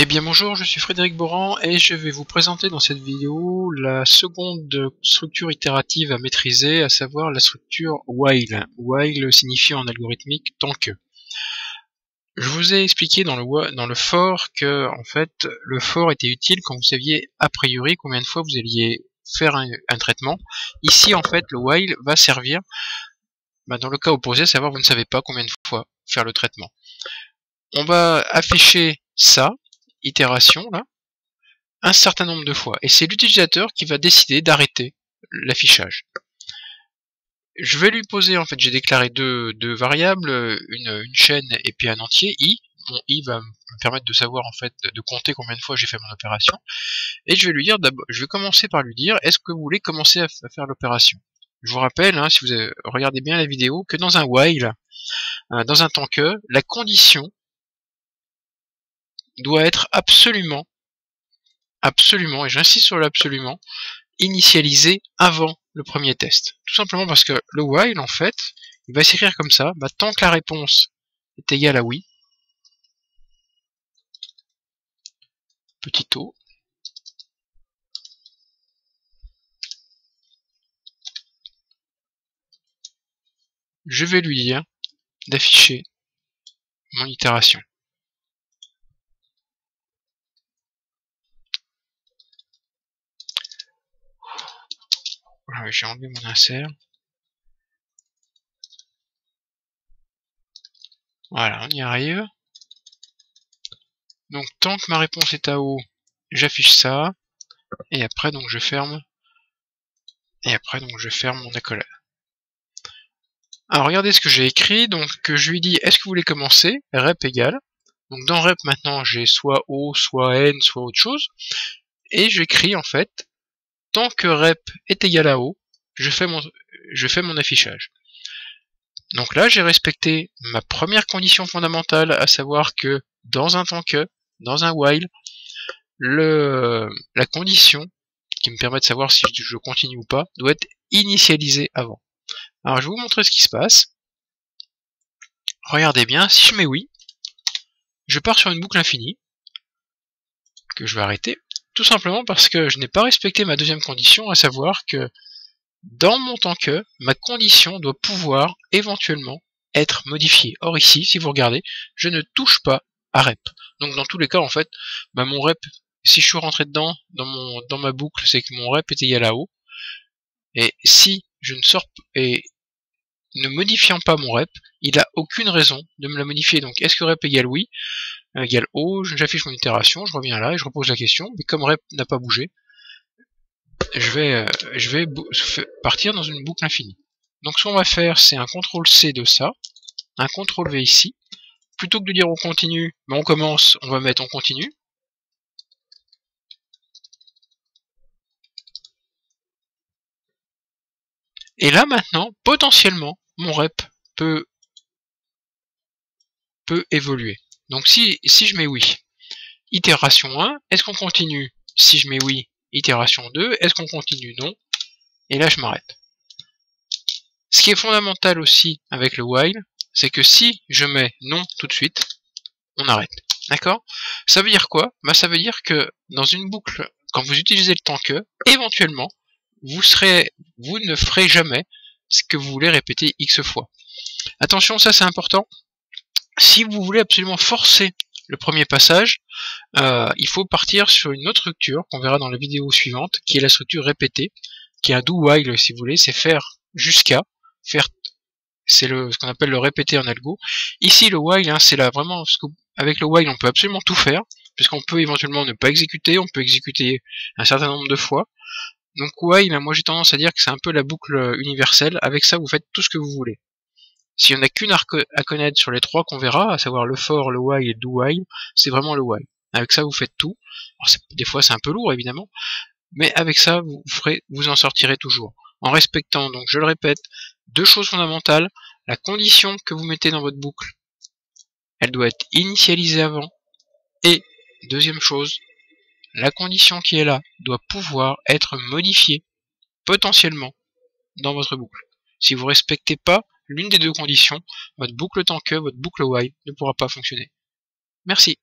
Eh bien bonjour, je suis Frédéric Boran et je vais vous présenter dans cette vidéo la seconde structure itérative à maîtriser, à savoir la structure while. While signifie en algorithmique tant que. Je vous ai expliqué dans le for que en fait le for était utile quand vous saviez a priori combien de fois vous alliez faire un traitement. Ici en fait le while va servir dans le cas opposé, à savoir vous ne savez pas combien de fois faire le traitement. On va afficher ça, itération là, un certain nombre de fois, et c'est l'utilisateur qui va décider d'arrêter l'affichage. Je vais lui poser, en fait, j'ai déclaré deux variables, une chaîne et puis un entier, i. Mon i va me permettre de savoir, en fait, de compter combien de fois j'ai fait mon opération, et je vais lui dire d'abord, je vais commencer par lui dire, est-ce que vous voulez commencer à faire l'opération? Je vous rappelle, hein, si vous regardez bien la vidéo, que dans un while, dans un tant que, la condition doit être absolument, et j'insiste sur l'absolument, initialisé avant le premier test. Tout simplement parce que le while, en fait, il va s'écrire comme ça, tant que la réponse est égale à oui, petit o, je vais lui dire d'afficher mon itération. Voilà, j'ai enlevé mon insert. Voilà, on y arrive. Donc tant que ma réponse est à O, j'affiche ça, et après donc je ferme, mon accolade. Alors regardez ce que j'ai écrit, donc je lui dis est-ce que vous voulez commencer, rep égale, donc dans rep maintenant j'ai soit O, soit N, soit autre chose, et j'écris en fait, tant que rep est égal à O, je fais mon affichage. Donc là j'ai respecté ma première condition fondamentale, à savoir que dans un tant que, dans un while, la condition qui me permet de savoir si je continue ou pas doit être initialisée avant. Alors je vais vous montrer ce qui se passe. Regardez bien, si je mets oui, je pars sur une boucle infinie, que je vais arrêter, tout simplement parce que je n'ai pas respecté ma deuxième condition, à savoir que dans mon tant que, ma condition doit pouvoir éventuellement être modifiée. Or ici, si vous regardez, je ne touche pas à rep. Donc dans tous les cas, en fait, mon rep, si je suis rentré dedans, dans ma boucle, c'est que mon rep est égal à O. Et si je ne sors et ne modifiant pas mon rep, il n'a aucune raison de me la modifier. Donc est-ce que rep égale oui, égale O, j'affiche mon itération, je reviens là et je repose la question, mais comme rep n'a pas bougé, je vais partir dans une boucle infinie. Donc ce qu'on va faire, c'est un CTRL-C de ça, un CTRL-V ici. Plutôt que de dire on continue, on commence, on va mettre on continue. Et là maintenant, potentiellement, mon rep peut évoluer. Donc si je mets oui, itération 1, est-ce qu'on continue? Si je mets oui, itération 2, est-ce qu'on continue? Non. Et là je m'arrête. Ce qui est fondamental aussi avec le while, c'est que si je mets non tout de suite, on arrête. D'accord? Ça veut dire quoi? Ça veut dire que dans une boucle, quand vous utilisez le tant que, éventuellement, vous ne ferez jamais ce que vous voulez répéter X fois. Attention, ça c'est important. Si vous voulez absolument forcer le premier passage, il faut partir sur une autre structure qu'on verra dans la vidéo suivante, qui est la structure répétée, qui est un do while si vous voulez, c'est faire jusqu'à, c'est ce qu'on appelle le répéter en algo. Ici le while, c'est là vraiment, avec le while on peut absolument tout faire, puisqu'on peut éventuellement ne pas exécuter, on peut exécuter un certain nombre de fois. Donc while, moi j'ai tendance à dire que c'est un peu la boucle universelle, avec ça vous faites tout ce que vous voulez. S'il n'y en a qu'une à connaître sur les trois qu'on verra, à savoir le for, le while et le do while, c'est vraiment le while. Avec ça vous faites tout. Alors, des fois c'est un peu lourd évidemment, mais avec ça vous en sortirez toujours. En respectant, donc je le répète, deux choses fondamentales. La condition que vous mettez dans votre boucle, elle doit être initialisée avant. Et, deuxième chose, la condition qui est là doit pouvoir être modifiée, potentiellement, dans votre boucle. Si vous ne respectez pas l'une des deux conditions, votre boucle tant que, votre boucle while ne pourra pas fonctionner. Merci.